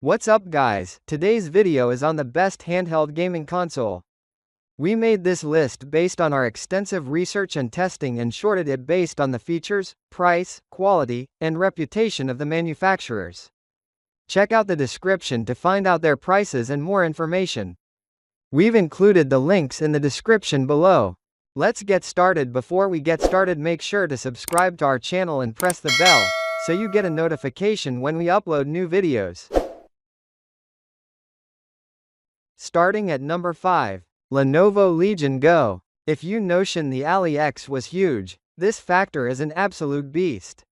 What's up guys, today's video is on the best handheld gaming console. We made this list based on our extensive research and testing and shorted it based on the features, price, quality, and reputation of the manufacturers. Check out the description to find out their prices and more information. We've included the links in the description below. Let's get started. Before we get started, make sure to subscribe to our channel and press the bell, so you get a notification when we upload new videos. Starting at number 5. Lenovo Legion Go. If you notion the Ali X was huge, this factor is an absolute beast.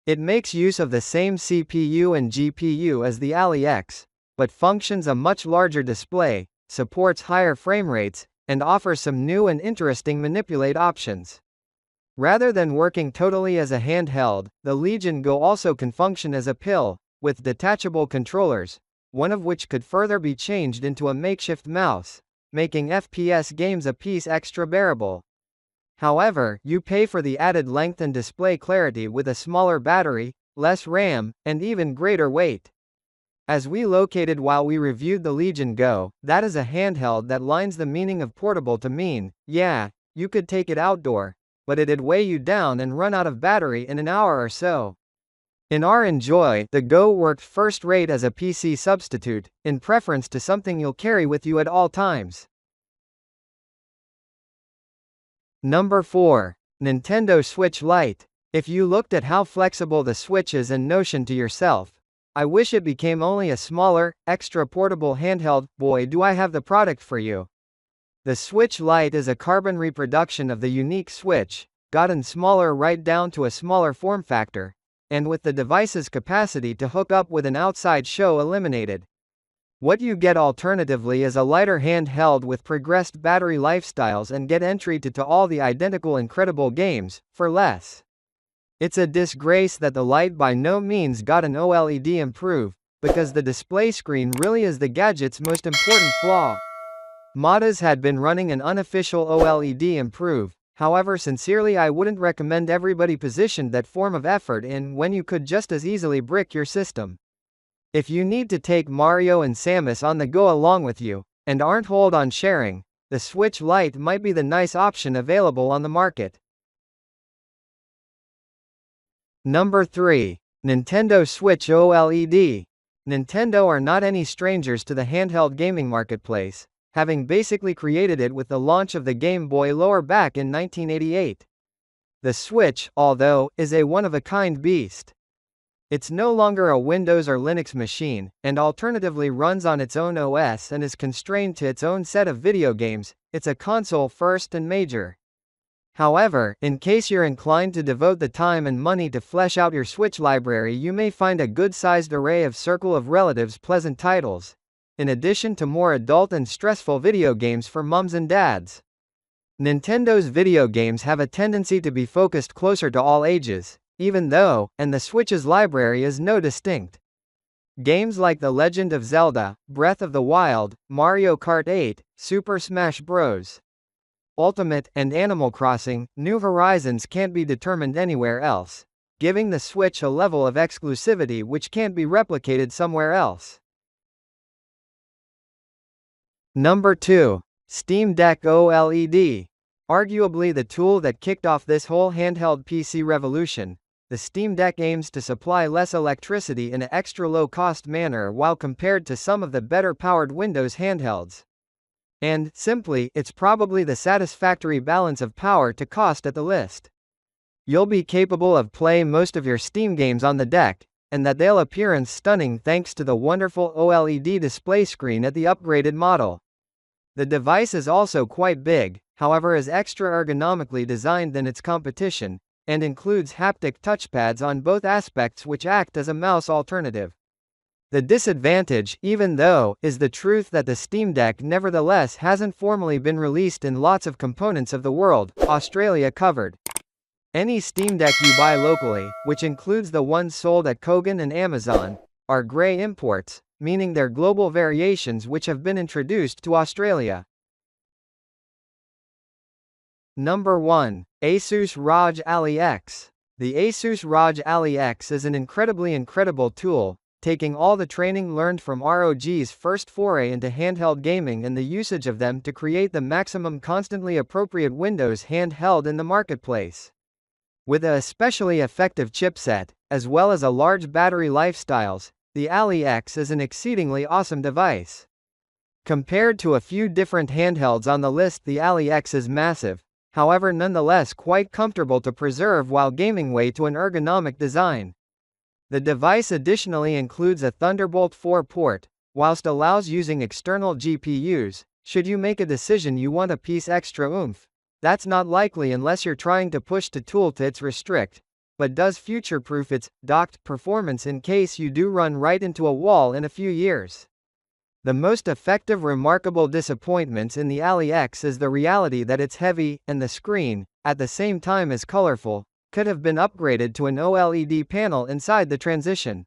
It makes use of the same CPU and GPU as the Ali X, but functions a much larger display, supports higher frame rates, and offers some new and interesting manipulate options. Rather than working totally as a handheld, the Legion Go also can function as a pill, with detachable controllers, one of which could further be changed into a makeshift mouse, making FPS games a piece extra bearable. However, you pay for the added length and display clarity with a smaller battery, less RAM, and even greater weight. As we located while we reviewed the Legion Go, that is a handheld that lines the meaning of portable to mean, yeah, you could take it outdoor, but it'd weigh you down and run out of battery in an hour or so. In our enjoy, the Go worked first-rate as a PC substitute, in preference to something you'll carry with you at all times. Number 4. Nintendo Switch Lite. If you looked at how flexible the Switch is and notion to yourself, I wish it became only a smaller, extra portable handheld, boy do I have the product for you. The Switch Lite is a carbon reproduction of the unique Switch, gotten smaller right down to a smaller form factor, and with the device's capacity to hook up with an outside show eliminated. What you get alternatively is a lighter handheld with progressed battery lifestyles and get entry to all the identical incredible games, for less. It's a disgrace that the Lite by no means got an OLED improve, because the display screen really is the gadget's most important flaw. Modders had been running an unofficial OLED improve. However, sincerely I wouldn't recommend everybody positioned that form of effort in when you could just as easily brick your system. If you need to take Mario and Samus on the go along with you, and aren't hold on sharing, the Switch Lite might be the nice option available on the market. Number 3. Nintendo Switch OLED. Nintendo are not any strangers to the handheld gaming marketplace, having basically created it with the launch of the Game Boy lower back in 1988. The Switch, although, is a one-of-a-kind beast. It's no longer a Windows or Linux machine, and alternatively runs on its own OS and is constrained to its own set of video games. It's a console first and major. However, in case you're inclined to devote the time and money to flesh out your Switch library, you may find a good-sized array of Circle of Relatives pleasant titles, in addition to more adult and stressful video games for mums and dads. Nintendo's video games have a tendency to be focused closer to all ages, even though, and the Switch's library is no distinct. Games like The Legend of Zelda, Breath of the Wild, Mario Kart 8, Super Smash Bros. Ultimate, and Animal Crossing: New Horizons can't be determined anywhere else, giving the Switch a level of exclusivity which can't be replicated somewhere else. Number 2. Steam Deck OLED. Arguably the tool that kicked off this whole handheld PC revolution, the Steam Deck aims to supply less electricity in an extra low-cost manner while compared to some of the better-powered Windows handhelds. And, simply, it's probably the satisfactory balance of power to cost at the list. You'll be capable of playing most of your Steam games on the deck, and that they'll appearance stunning thanks to the wonderful OLED display screen at the upgraded model. The device is also quite big, however is extra ergonomically designed than its competition, and includes haptic touchpads on both aspects which act as a mouse alternative. The disadvantage, even though, is the truth that the Steam Deck nevertheless hasn't formally been released in lots of components of the world, Australia covered. Any Steam Deck you buy locally, which includes the ones sold at Kogan and Amazon, are grey imports, meaning they're global variations which have been introduced to Australia. Number 1. ASUS ROG Ali X. The Asus ROG Ali X is an incredible tool, taking all the training learned from ROG's first foray into handheld gaming and the usage of them to create the maximum constantly appropriate Windows handheld in the marketplace. With a especially effective chipset, as well as a large battery lifestyles, the Ali X is an exceedingly awesome device. Compared to a few different handhelds on the list, the Ali X is massive, however nonetheless quite comfortable to preserve while gaming way to an ergonomic design. The device additionally includes a Thunderbolt 4 port, whilst allows using external GPUs, should you make a decision you want a piece extra oomph. That's not likely unless you're trying to push the tool to its restrict, but does future-proof its docked performance in case you do run right into a wall in a few years. The most effective remarkable disappointments in the Ali X is the reality that it's heavy, and the screen, at the same time as colorful, could have been upgraded to an OLED panel inside the transition.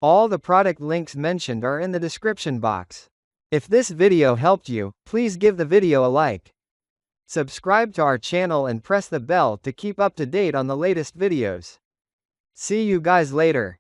All the product links mentioned are in the description box. If this video helped you, please give the video a like. Subscribe to our channel and press the bell to keep up to date on the latest videos. See you guys later.